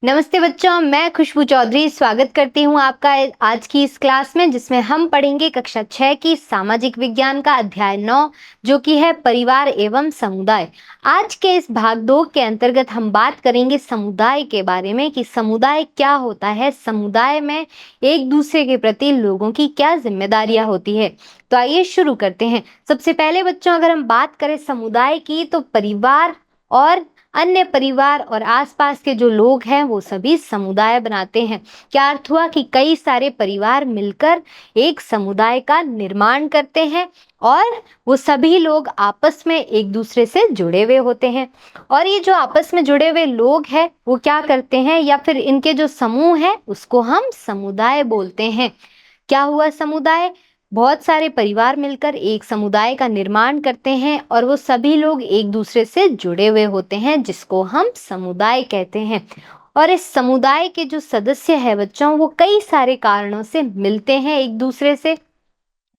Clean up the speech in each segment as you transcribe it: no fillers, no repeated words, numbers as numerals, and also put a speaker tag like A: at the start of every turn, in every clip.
A: नमस्ते बच्चों, मैं खुशबू चौधरी स्वागत करती हूँ आपका आज की इस क्लास में, जिसमें हम पढ़ेंगे कक्षा 6 की सामाजिक विज्ञान का अध्याय 9, जो कि है परिवार एवं समुदाय। आज के इस भाग 2 के अंतर्गत हम बात करेंगे समुदाय के बारे में कि समुदाय क्या होता है, समुदाय में एक दूसरे के प्रति लोगों की क्या जिम्मेदारियां होती है। तो आइए शुरू करते हैं। सबसे पहले बच्चों, अगर हम बात करें समुदाय की, तो परिवार और अन्य परिवार और आसपास के जो लोग हैं वो सभी समुदाय बनाते हैं। क्या अर्थ हुआ कि कई सारे परिवार मिलकर एक समुदाय का निर्माण करते हैं और वो सभी लोग आपस में एक दूसरे से जुड़े हुए होते हैं। और ये जो आपस में जुड़े हुए लोग हैं वो क्या करते हैं, या फिर इनके जो समूह है उसको हम समुदाय बोलते हैं। क्या हुआ समुदाय? बहुत सारे परिवार मिलकर एक समुदाय का निर्माण करते हैं और वो सभी लोग एक दूसरे से जुड़े हुए होते हैं, जिसको हम समुदाय कहते हैं। और इस समुदाय के जो सदस्य है बच्चों, वो कई सारे कारणों से मिलते हैं एक दूसरे से।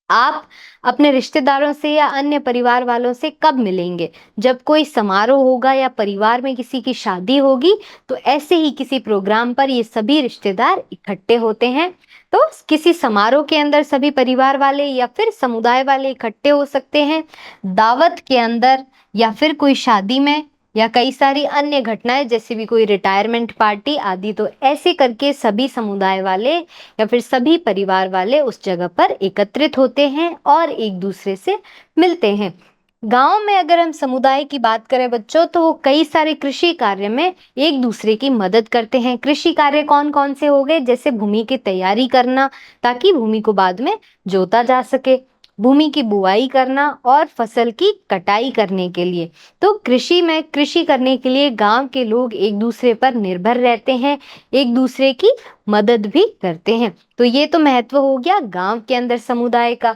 A: आप अपने रिश्तेदारों से या अन्य परिवार वालों से कब मिलेंगे? जब कोई समारोह होगा या परिवार में किसी की शादी होगी, तो ऐसे ही किसी प्रोग्राम पर ये सभी रिश्तेदार इकट्ठे होते हैं। तो किसी समारोह के अंदर सभी परिवार वाले या फिर समुदाय वाले इकट्ठे हो सकते हैं, दावत के अंदर, या फिर कोई शादी में, या कई सारी अन्य घटनाएं जैसे भी कोई रिटायरमेंट पार्टी आदि। तो ऐसे करके सभी समुदाय वाले या फिर सभी परिवार वाले उस जगह पर एकत्रित होते हैं और एक दूसरे से मिलते हैं। गांव में अगर हम समुदाय की बात करें बच्चों, तो वो कई सारे कृषि कार्य में एक दूसरे की मदद करते हैं। कृषि कार्य कौन कौन से हो गए? जैसे भूमि की तैयारी करना ताकि भूमि को बाद में जोता जा सके, भूमि की बुआई करना और फसल की कटाई करने के लिए। तो कृषि में कृषि करने के लिए गांव के लोग एक दूसरे पर निर्भर रहते हैं, एक दूसरे की मदद भी करते हैं। तो ये तो महत्व हो गया गांव के अंदर समुदाय का।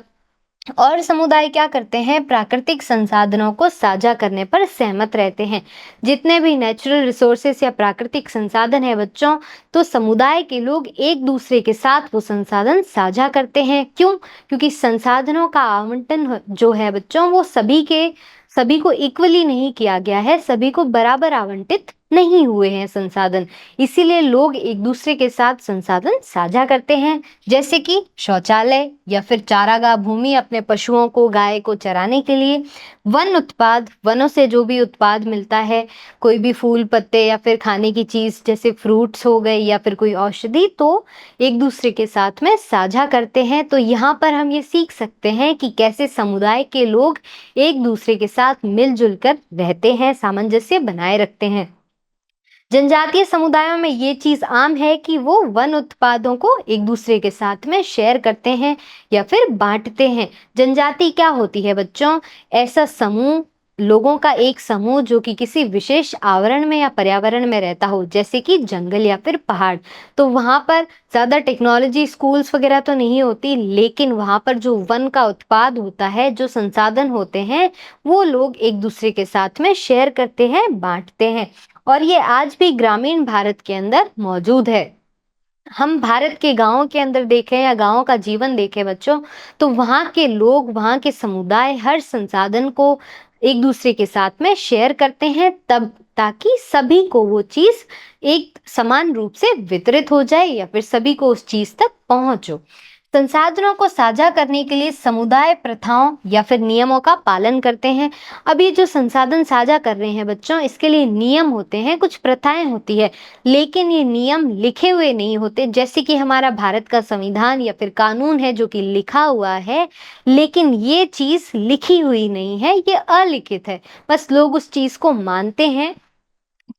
A: और समुदाय क्या करते हैं? प्राकृतिक संसाधनों को साझा करने पर सहमत रहते हैं। जितने भी नेचुरल रिसोर्सेस या प्राकृतिक संसाधन है बच्चों, तो समुदाय के लोग एक दूसरे के साथ वो संसाधन साझा करते हैं। क्यों? क्योंकि संसाधनों का आवंटन जो है बच्चों, वो सभी को इक्वली नहीं किया गया है, सभी को बराबर आवंटित नहीं हुए हैं संसाधन। इसीलिए लोग एक दूसरे के साथ संसाधन साझा करते हैं, जैसे कि शौचालय या फिर चारागाह भूमि अपने पशुओं को, गाय को चराने के लिए, वन उत्पाद, वनों से जो भी उत्पाद मिलता है, कोई भी फूल पत्ते या फिर खाने की चीज जैसे फ्रूट्स हो गए या फिर कोई औषधि, तो एक दूसरे के साथ में साझा करते हैं। तो यहाँ पर हम ये सीख सकते हैं कि कैसे समुदाय के लोग एक दूसरे के साथ मिलजुल कर रहते हैं, सामंजस्य बनाए रखते हैं। जनजातीय समुदायों में ये चीज आम है कि वो वन उत्पादों को एक दूसरे के साथ में शेयर करते हैं या फिर बांटते हैं। जनजाति क्या होती है बच्चों? ऐसा समूह, लोगों का एक समूह जो कि किसी विशेष आवरण में या पर्यावरण में रहता हो, जैसे कि जंगल या फिर पहाड़। तो वहां पर ज्यादा टेक्नोलॉजी, स्कूल्स वगैरह तो नहीं होती, लेकिन वहां पर जो वन का उत्पाद होता है, जो संसाधन होते हैं, वो लोग एक दूसरे के साथ में शेयर करते हैं, बांटते हैं। और ये आज भी ग्रामीण भारत के अंदर मौजूद है। हम भारत के गांवों के अंदर देखें या गांवों का जीवन देखें बच्चों, तो वहाँ के लोग, वहाँ के समुदाय हर संसाधन को एक दूसरे के साथ में शेयर करते हैं, तब ताकि सभी को वो चीज एक समान रूप से वितरित हो जाए या फिर सभी को उस चीज तक पहुंचो। संसाधनों को साझा करने के लिए समुदाय प्रथाओं या फिर नियमों का पालन करते हैं। अब ये जो संसाधन साझा कर रहे हैं बच्चों, इसके लिए नियम होते हैं, कुछ प्रथाएं होती है, लेकिन ये नियम लिखे हुए नहीं होते। जैसे कि हमारा भारत का संविधान या फिर कानून है जो कि लिखा हुआ है, लेकिन ये चीज लिखी हुई नहीं है, ये अलिखित है, बस लोग उस चीज को मानते हैं।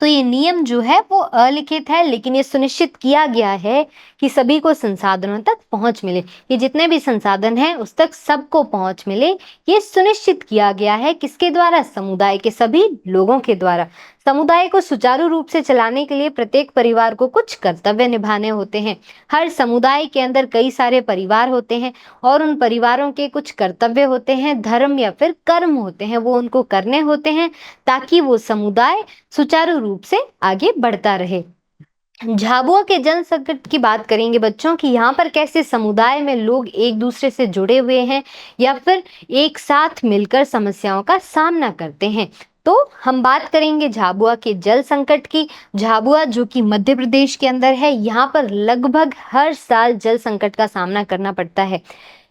A: तो ये नियम जो है वो अलिखित है, लेकिन ये सुनिश्चित किया गया है कि सभी को संसाधनों तक पहुंच मिले। ये जितने भी संसाधन हैं उस तक सबको पहुंच मिले, ये सुनिश्चित किया गया है। किसके द्वारा? समुदाय के सभी लोगों के द्वारा। समुदाय को सुचारू रूप से चलाने के लिए प्रत्येक परिवार को कुछ कर्तव्य निभाने होते हैं। हर समुदाय के अंदर कई सारे परिवार होते हैं और उन परिवारों के कुछ कर्तव्य होते हैं, धर्म या फिर कर्म होते हैं, वो उनको करने होते हैं ताकि वो समुदाय सुचारू रूप से आगे बढ़ता रहे। झाबुआ के जल संकट की बात करेंगे बच्चों कि यहाँ पर कैसे समुदाय में लोग एक दूसरे से जुड़े हुए हैं या फिर एक साथ मिलकर समस्याओं का सामना करते हैं। तो हम बात करेंगे झाबुआ के जल संकट की। झाबुआ जो कि मध्य प्रदेश के अंदर है, यहाँ पर लगभग हर साल जल संकट का सामना करना पड़ता है,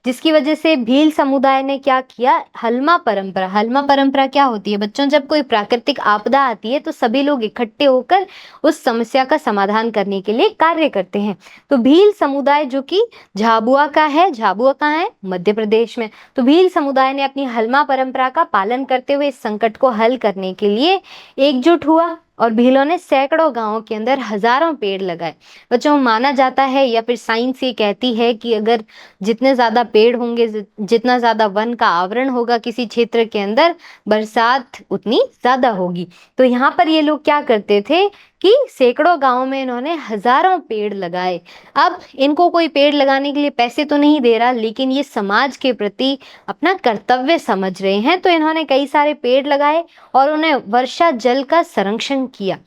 A: जिसकी वजह से भील समुदाय ने क्या किया, हलमा परंपरा क्या होती है बच्चों, जब कोई प्राकृतिक आपदा आती है तो सभी लोग इकट्ठे होकर उस समस्या का समाधान करने के लिए कार्य करते हैं। तो भील समुदाय जो कि झाबुआ का है, झाबुआ कहाँ है, मध्य प्रदेश में, तो भील समुदाय ने अपनी हलमा परंपरा का पालन करते हुए इस संकट को हल करने के लिए एकजुट हुआ और भीलों ने सैकड़ों गांवों के अंदर हजारों पेड़ लगाए। बच्चों, माना जाता है या फिर साइंस ये कहती है कि अगर जितने ज्यादा पेड़ होंगे, जितना ज्यादा वन का आवरण होगा किसी क्षेत्र के अंदर, बरसात उतनी ज्यादा होगी। तो यहाँ पर ये लोग क्या करते थे कि सैकड़ों गांवों में इन्होंने हजारों पेड़ लगाए। अब इनको कोई पेड़ लगाने के लिए पैसे तो नहीं दे रहा, लेकिन ये समाज के प्रति अपना कर्तव्य समझ रहे हैं, तो इन्होंने कई सारे पेड़ लगाए और उन्हें वर्षा जल का संरक्षण किया।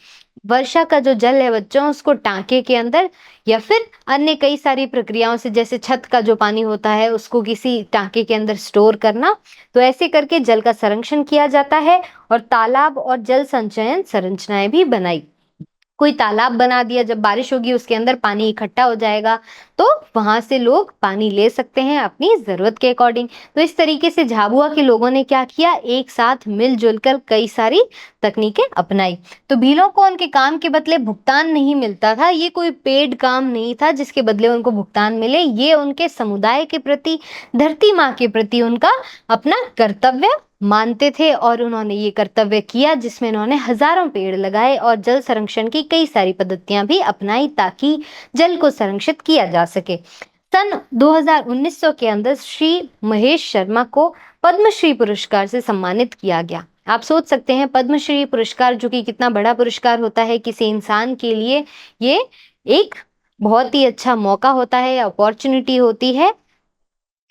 A: वर्षा का जो जल है बच्चों, उसको टांके के अंदर या फिर अन्य कई सारी प्रक्रियाओं से, जैसे छत का जो पानी होता है उसको किसी टांके के अंदर स्टोर करना, तो ऐसे करके जल का संरक्षण किया जाता है। और तालाब और जल संचयन संरचनाएं भी बनाई। कोई तालाब बना दिया, जब बारिश होगी उसके अंदर पानी इकट्ठा हो जाएगा, तो वहां से लोग पानी ले सकते हैं अपनी जरूरत के अकॉर्डिंग। तो इस तरीके से झाबुआ के लोगों ने क्या किया, एक साथ मिलजुल कर कई सारी तकनीकें अपनाई। तो भीलों को उनके काम के बदले भुगतान नहीं मिलता था, ये कोई पेड काम नहीं था जिसके बदले उनको भुगतान मिले, ये उनके समुदाय के प्रति, धरती माँ के प्रति उनका अपना कर्तव्य मानते थे और उन्होंने ये कर्तव्य किया, जिसमें उन्होंने हजारों पेड़ लगाए और जल संरक्षण की कई सारी पद्धतियां भी अपनाई ताकि जल को संरक्षित किया जा सके। सन 2019 के अंदर श्री महेश शर्मा को पद्मश्री पुरस्कार से सम्मानित किया गया। आप सोच सकते हैं पद्मश्री पुरस्कार जो कि कितना बड़ा पुरस्कार होता है किसी इंसान के लिए, ये एक बहुत ही अच्छा मौका होता है, अपॉर्चुनिटी होती है।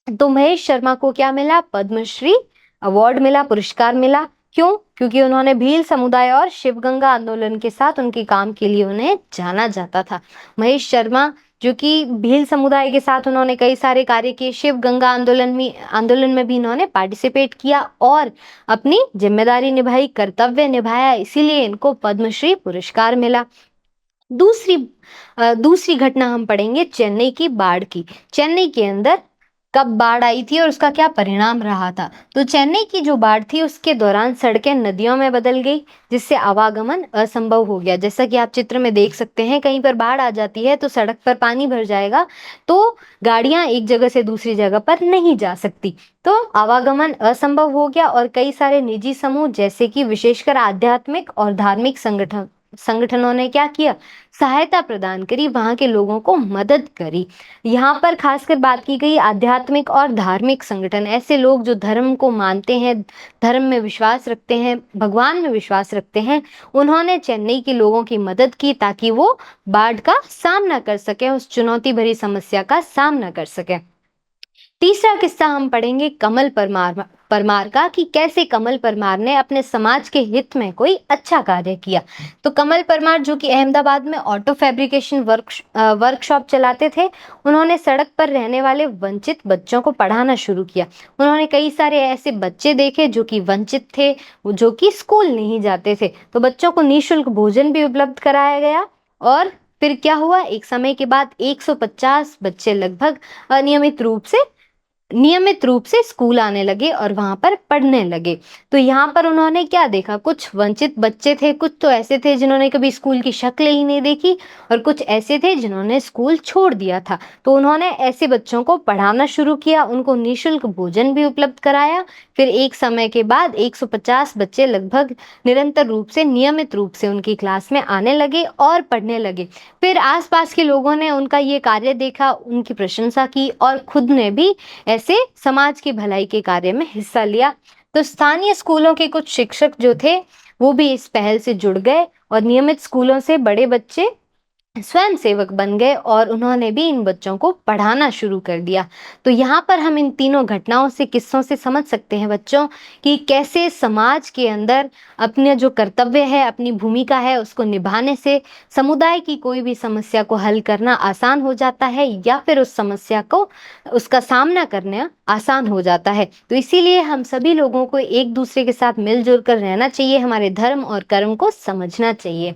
A: तो महेश शर्मा को क्या मिला, पद्मश्री अवार्ड मिला, पुरस्कार मिला। क्यों? क्योंकि उन्होंने भील समुदाय और शिवगंगा आंदोलन के साथ उनके काम के लिए उन्हें जाना जाता था। महेश शर्मा जो कि भील समुदाय के साथ उन्होंने कई सारे कार्य किए, शिवगंगा आंदोलन में भी इन्होंने पार्टिसिपेट किया और अपनी जिम्मेदारी निभाई, कर्तव्य निभाया, इसीलिए इनको पद्मश्री पुरस्कार मिला। दूसरी घटना हम पढ़ेंगे चेन्नई की बाढ़ की। चेन्नई के अंदर कब बाढ़ आई थी और उसका क्या परिणाम रहा था। तो चेन्नई की जो बाढ़ थी उसके दौरान सड़कें नदियों में बदल गई, जिससे आवागमन असंभव हो गया। जैसा कि आप चित्र में देख सकते हैं, कहीं पर बाढ़ आ जाती है तो सड़क पर पानी भर जाएगा, तो गाड़ियां एक जगह से दूसरी जगह पर नहीं जा सकती, तो आवागमन असंभव हो गया। और कई सारे निजी समूह जैसे कि विशेषकर आध्यात्मिक और धार्मिक संगठनों ने क्या किया, सहायता प्रदान करी, वहां के लोगों को मदद करी। यहाँ पर खासकर बात की गई आध्यात्मिक और धार्मिक संगठन, ऐसे लोग जो धर्म को मानते हैं, धर्म में विश्वास रखते हैं, भगवान में विश्वास रखते हैं, उन्होंने चेन्नई के लोगों की मदद की ताकि वो बाढ़ का सामना कर सके, उस चुनौती भरी समस्या का सामना कर सके। तीसरा किस्सा हम पढ़ेंगे कमल परमार का, कि कैसे कमल परमार ने अपने समाज के हित में कोई अच्छा कार्य किया। तो कमल परमार जो कि अहमदाबाद में ऑटो फैब्रिकेशन वर्कशॉप चलाते थे, उन्होंने सड़क पर रहने वाले वंचित बच्चों को पढ़ाना शुरू किया। उन्होंने कई सारे ऐसे बच्चे देखे जो कि वंचित थे, जो कि स्कूल नहीं जाते थे, तो बच्चों को निःशुल्क भोजन भी उपलब्ध कराया गया। और फिर क्या हुआ, एक समय के बाद 150 बच्चे लगभग नियमित रूप से स्कूल आने लगे और वहां पर पढ़ने लगे। तो यहाँ पर उन्होंने क्या देखा, कुछ वंचित बच्चे थे, कुछ तो ऐसे थे जिन्होंने कभी स्कूल की शक्ल ही नहीं देखी, और कुछ ऐसे थे जिन्होंने स्कूल छोड़ दिया था। तो उन्होंने ऐसे बच्चों को पढ़ाना शुरू किया, उनको निःशुल्क भोजन भी उपलब्ध कराया। फिर एक समय के बाद 150 बच्चे लगभग नियमित रूप से उनकी क्लास में आने लगे और पढ़ने लगे। फिर आसपास के लोगों ने उनका ये कार्य देखा, उनकी प्रशंसा की और खुद ने भी ऐसे समाज की भलाई के कार्य में हिस्सा लिया। तो स्थानीय स्कूलों के कुछ शिक्षक जो थे वो भी इस पहल से जुड़ गए और नियमित स्कूलों से बड़े बच्चे स्वयं सेवक बन गए और उन्होंने भी इन बच्चों को पढ़ाना शुरू कर दिया। तो यहाँ पर हम इन तीनों घटनाओं से, किस्सों से समझ सकते हैं बच्चों कि कैसे समाज के अंदर अपने जो कर्तव्य है, अपनी भूमिका है, उसको निभाने से समुदाय की कोई भी समस्या को हल करना आसान हो जाता है, या फिर उस समस्या को, उसका सामना करना आसान हो जाता है। तो इसीलिए हम सभी लोगों को एक दूसरे के साथ मिलजुल कर रहना चाहिए, हमारे धर्म और कर्म को समझना चाहिए।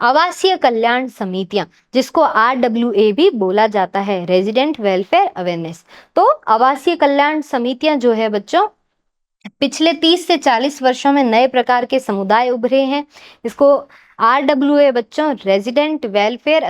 A: आवासीय कल्याण समितियां, जिसको RWA भी बोला जाता है, रेजिडेंट वेलफेयर अवेयरनेस। तो आवासीय कल्याण समितियां जो है बच्चों, पिछले 30 से 40 वर्षों में नए प्रकार के समुदाय उभरे हैं। इसको RWA बच्चों रेजिडेंट वेलफेयर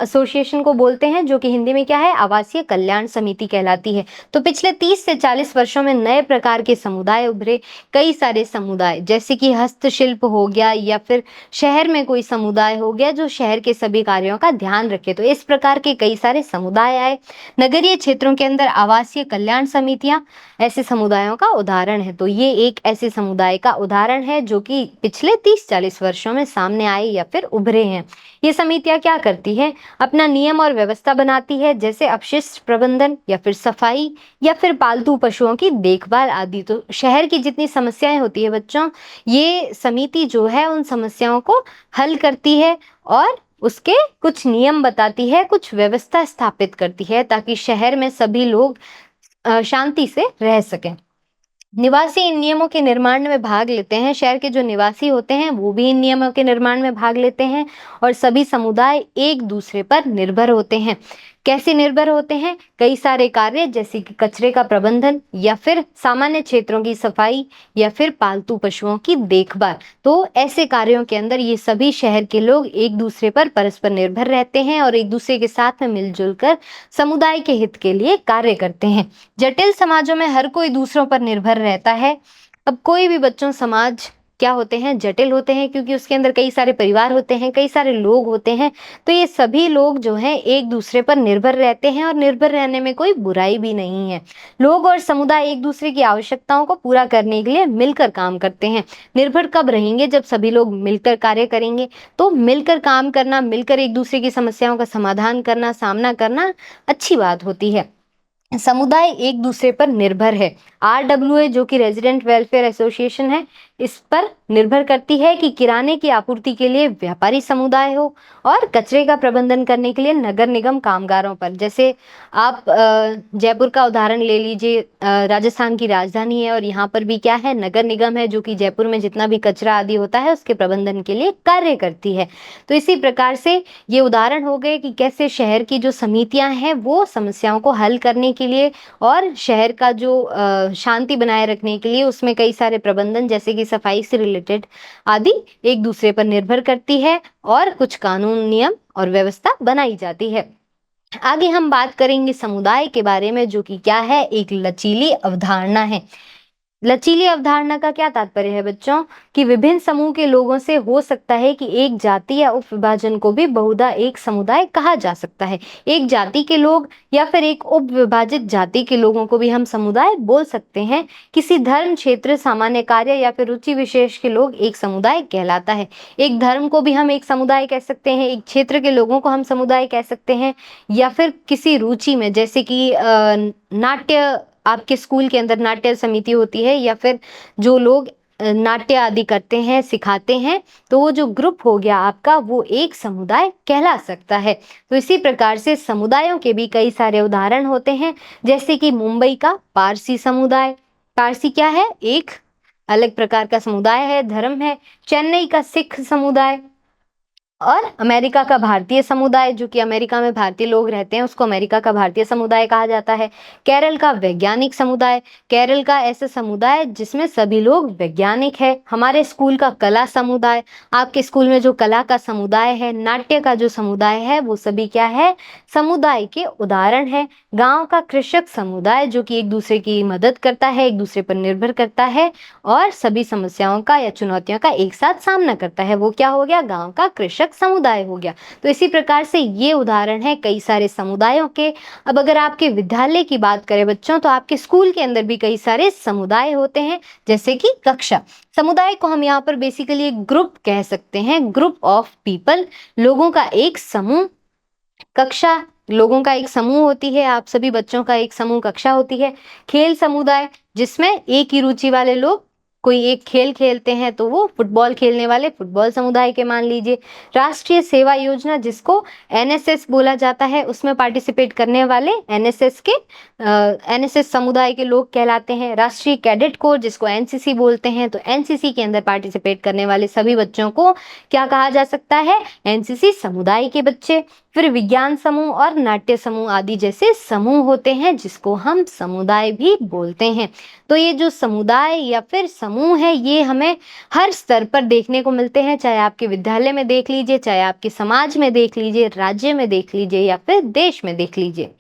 A: एसोसिएशन को बोलते हैं, जो कि हिंदी में क्या है, आवासीय कल्याण समिति कहलाती है। तो पिछले 30 से 40 वर्षों में नए प्रकार के समुदाय उभरे। कई सारे समुदाय, जैसे कि हस्तशिल्प हो गया, या फिर शहर में कोई समुदाय हो गया जो शहर के सभी कार्यों का ध्यान रखे। तो इस प्रकार के कई सारे समुदाय आए। नगरीय क्षेत्रों के अंदर आवासीय कल्याण समितियां ऐसे समुदायों का उदाहरण है। तो ये एक ऐसे समुदाय का उदाहरण है जो कि पिछले 30-40 वर्षों में सामने आए या फिर उभरे हैं। ये समितियां क्या करती है, अपना नियम और व्यवस्था बनाती है, जैसे अपशिष्ट प्रबंधन, या फिर सफाई, या फिर पालतू पशुओं की देखभाल आदि। तो शहर की जितनी समस्याएं होती है बच्चों, ये समिति जो है उन समस्याओं को हल करती है और उसके कुछ नियम बताती है, कुछ व्यवस्था स्थापित करती है, ताकि शहर में सभी लोग शांति से रह सकें। निवासी इन नियमों के निर्माण में भाग लेते हैं। शहर के जो निवासी होते हैं वो भी इन नियमों के निर्माण में भाग लेते हैं, और सभी समुदाय एक दूसरे पर निर्भर होते हैं। कैसे निर्भर होते हैं, कई सारे कार्य, जैसे कि कचरे का प्रबंधन, या फिर सामान्य क्षेत्रों की सफाई, या फिर पालतू पशुओं की देखभाल। तो ऐसे कार्यों के अंदर ये सभी शहर के लोग एक दूसरे पर परस्पर निर्भर रहते हैं और एक दूसरे के साथ में मिलजुल कर समुदाय के हित के लिए कार्य करते हैं। जटिल समाजों में हर कोई दूसरों पर निर्भर रहता है। अब कोई भी बच्चों समाज क्या होते हैं, जटिल होते हैं, क्योंकि उसके अंदर कई सारे परिवार होते हैं, कई सारे लोग होते हैं। तो ये सभी लोग जो हैं एक दूसरे पर निर्भर रहते हैं, और निर्भर रहने में कोई बुराई भी नहीं है। लोग और समुदाय एक दूसरे की आवश्यकताओं को पूरा करने के लिए मिलकर काम करते हैं। निर्भर कब रहेंगे, जब सभी लोग मिलकर कार्य करेंगे। तो मिलकर काम करना, मिलकर एक दूसरे की समस्याओं का समाधान करना, सामना करना अच्छी बात होती है। समुदाय एक दूसरे पर निर्भर है। RWA जो कि रेजिडेंट वेलफेयर एसोसिएशन है, इस पर निर्भर करती है कि किराने की आपूर्ति के लिए व्यापारी समुदाय हो, और कचरे का प्रबंधन करने के लिए नगर निगम कामगारों पर। जैसे आप जयपुर का उदाहरण ले लीजिए, राजस्थान की राजधानी है, और यहाँ पर भी क्या है, नगर निगम है, जो कि जयपुर में जितना भी कचरा आदि होता है उसके प्रबंधन के लिए कार्य करती है। तो इसी प्रकार से ये उदाहरण हो गए कि कैसे शहर की जो समितियां हैं वो समस्याओं को हल करने के लिए, और शहर का जो शांति बनाए रखने के लिए उसमें कई सारे प्रबंधन, जैसे कि सफाई से रिलेटेड आदि, एक दूसरे पर निर्भर करती है, और कुछ कानून, नियम और व्यवस्था बनाई जाती है। आगे हम बात करेंगे समुदाय के बारे में, जो कि क्या है, एक लचीली अवधारणा है। लचीली अवधारणा का क्या तात्पर्य है बच्चों, कि विभिन्न समूह के लोगों से हो सकता है कि एक जाति या उप विभाजन को भी बहुधा एक समुदाय कहा जा सकता है। एक जाति के लोग या फिर एक उप विभाजित जाति के लोगों को भी हम समुदाय बोल सकते हैं। किसी धर्म, क्षेत्र, सामान्य कार्य या फिर रुचि विशेष के लोग एक समुदाय कहलाता है। एक धर्म को भी हम एक समुदाय कह सकते हैं, एक क्षेत्र के लोगों को हम समुदाय कह सकते हैं, या फिर किसी रुचि में, जैसे कि नाट्य, आपके स्कूल के अंदर नाट्य समिति होती है, या फिर जो लोग नाट्य आदि करते हैं, सिखाते हैं, तो वो जो ग्रुप हो गया आपका, वो एक समुदाय कहला सकता है। तो इसी प्रकार से समुदायों के भी कई सारे उदाहरण होते हैं, जैसे कि मुंबई का पारसी समुदाय। पारसी क्या है, एक अलग प्रकार का समुदाय है, धर्म है। चेन्नई का सिख समुदाय, और अमेरिका का भारतीय समुदाय, जो कि अमेरिका में भारतीय लोग रहते हैं, उसको अमेरिका का भारतीय समुदाय कहा जाता है। केरल का वैज्ञानिक समुदाय, केरल का ऐसा समुदाय जिसमें सभी लोग वैज्ञानिक है। हमारे स्कूल का कला समुदाय, आपके स्कूल में जो कला का समुदाय है, नाट्य का जो समुदाय है, वो सभी क्या है, समुदाय के उदाहरण है। गांव का कृषक समुदाय, जो कि एक दूसरे की मदद करता है, एक दूसरे पर निर्भर करता है, और सभी समस्याओं का या चुनौतियों का एक साथ सामना करता है, वो क्या हो गया, गाँव का कृषक कृषक समुदाय हो गया। तो इसी प्रकार से ये उदाहरण है कई सारे समुदायों के। अब अगर आपके विद्यालय की बात करें बच्चों, तो आपके स्कूल के अंदर भी कई सारे समुदाय होते हैं, जैसे कि कक्षा। समुदाय को हम यहाँ पर बेसिकली एक ग्रुप कह सकते हैं, ग्रुप ऑफ पीपल, लोगों का एक समूह। कक्षा लोगों का एक समूह होती है, आप सभी बच्चों का एक समूह कक्षा होती है। खेल समुदाय, जिसमें एक ही रुचि वाले लोग कोई एक खेल खेलते हैं, तो वो फुटबॉल खेलने वाले फुटबॉल समुदाय के मान लीजिए। राष्ट्रीय सेवा योजना, जिसको एनएसएस बोला जाता है, उसमें पार्टिसिपेट करने वाले एनएसएस समुदाय के लोग कहलाते हैं। राष्ट्रीय कैडेट कोर, जिसको एनसीसी बोलते हैं, तो एनसीसी के अंदर पार्टिसिपेट करने वाले सभी बच्चों को क्या कहा जा सकता है? एनसीसी समुदाय के बच्चे। फिर विज्ञान समूह और नाट्य समूह आदि जैसे समूह होते हैं, जिसको हम समुदाय भी बोलते हैं। तो ये जो समुदाय या फिर समूह है, ये हमें हर स्तर पर देखने को मिलते हैं, चाहे आपके विद्यालय में देख लीजिए, चाहे आपके समाज में देख लीजिए, राज्य में देख लीजिए या फिर देश में देख लीजिए।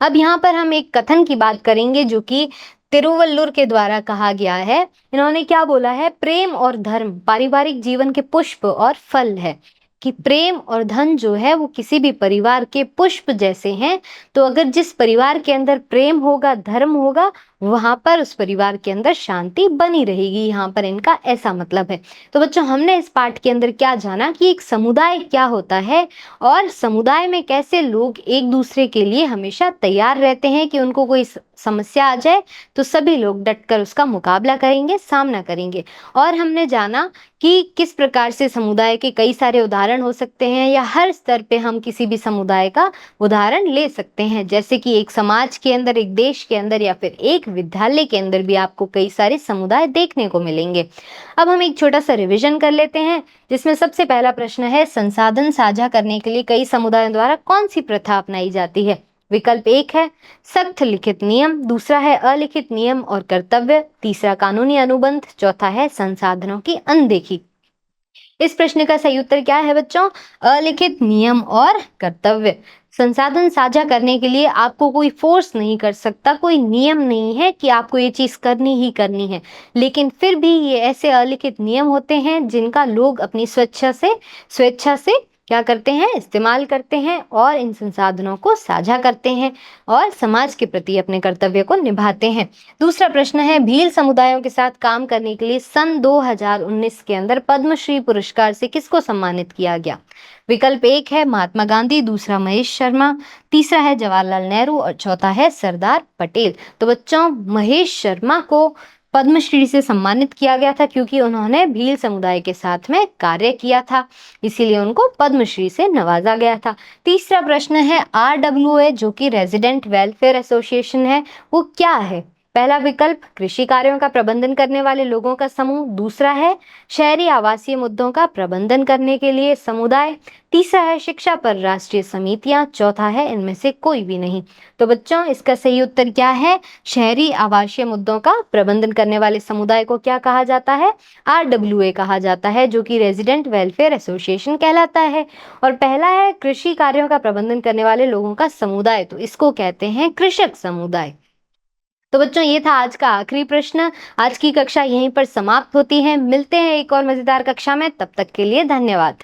A: अब यहाँ पर हम एक कथन की बात करेंगे जो कि तिरुवल्लुर के द्वारा कहा गया है। इन्होंने क्या बोला है? प्रेम और धर्म पारिवारिक जीवन के पुष्प और फल है। कि प्रेम और धन जो है वो किसी भी परिवार के पुष्प जैसे हैं। तो अगर जिस परिवार के अंदर प्रेम होगा, धर्म होगा, वहां पर उस परिवार के अंदर शांति बनी रहेगी। यहाँ पर इनका ऐसा मतलब है। तो बच्चों, हमने इस पाठ के अंदर क्या जाना कि एक समुदाय क्या होता है और समुदाय में कैसे लोग एक दूसरे के लिए हमेशा तैयार रहते हैं कि उनको कोई समस्या आ जाए तो सभी लोग डटकर उसका मुकाबला करेंगे, सामना करेंगे। और हमने जाना कि किस प्रकार से समुदाय के कई सारे उदाहरण हो सकते हैं, या हर स्तर पे हम किसी भी समुदाय का उदाहरण ले सकते हैं। जैसे कि एक समाज के अंदर, एक देश के अंदर या फिर एक विद्यालय के अंदर भी आपको कई सारे समुदाय देखने को मिलेंगे। अब हम एक छोटा सा रिवीजन कर लेते हैं, जिसमें सबसे पहला प्रश्न है, संसाधन साझा करने के लिए कई समुदायों द्वारा कौन सी प्रथा अपनाई जाती है? विकल्प एक है सख्त लिखित नियम, दूसरा है अलिखित नियम और कर्तव्य, तीसरा कानूनी अनुबंध, चौथा है संसाधनों की अनदेखी। इस प्रश्न का सही उत्तर क्या है बच्चों? अलिखित नियम और कर्तव्य। संसाधन साझा करने के लिए आपको कोई फोर्स नहीं कर सकता, कोई नियम नहीं है कि आपको ये चीज करनी ही करनी है, लेकिन फिर भी ये ऐसे अलिखित नियम होते हैं जिनका लोग अपनी स्वेच्छा से क्या करते हैं? इस्तेमाल करते हैं और इन संसाधनों को साझा करते हैं और समाज के प्रति अपने कर्तव्य को निभाते हैं। दूसरा प्रश्न है, भील समुदायों के साथ काम करने के लिए सन 2019 के अंदर पद्मश्री पुरस्कार से किसको सम्मानित किया गया? विकल्प एक है महात्मा गांधी, दूसरा महेश शर्मा, तीसरा है जवाहरलाल नेहरू और चौथा है सरदार पटेल। तो बच्चों, महेश शर्मा को पद्मश्री से सम्मानित किया गया था क्योंकि उन्होंने भील समुदाय के साथ में कार्य किया था, इसीलिए उनको पद्मश्री से नवाजा गया था। तीसरा प्रश्न है, RWA जो कि रेजिडेंट वेलफेयर एसोसिएशन है, वो क्या है? पहला विकल्प कृषि कार्यों का प्रबंधन करने वाले लोगों का समूह, दूसरा है शहरी आवासीय मुद्दों का प्रबंधन करने के लिए समुदाय, तीसरा है शिक्षा पर राष्ट्रीय समितियां, चौथा है इनमें से कोई भी नहीं। तो बच्चों, इसका सही उत्तर क्या है? शहरी आवासीय मुद्दों का प्रबंधन करने वाले समुदाय को क्या कहा जाता है? RWA कहा जाता है, जो कि रेजिडेंट वेलफेयर एसोसिएशन कहलाता है। और पहला है कृषि कार्यों का प्रबंधन करने वाले लोगों का समुदाय, तो इसको कहते हैं कृषक समुदाय। तो बच्चों, ये था आज का आखिरी प्रश्न। आज की कक्षा यहीं पर समाप्त होती है। मिलते हैं एक और मजेदार कक्षा में, तब तक के लिए धन्यवाद।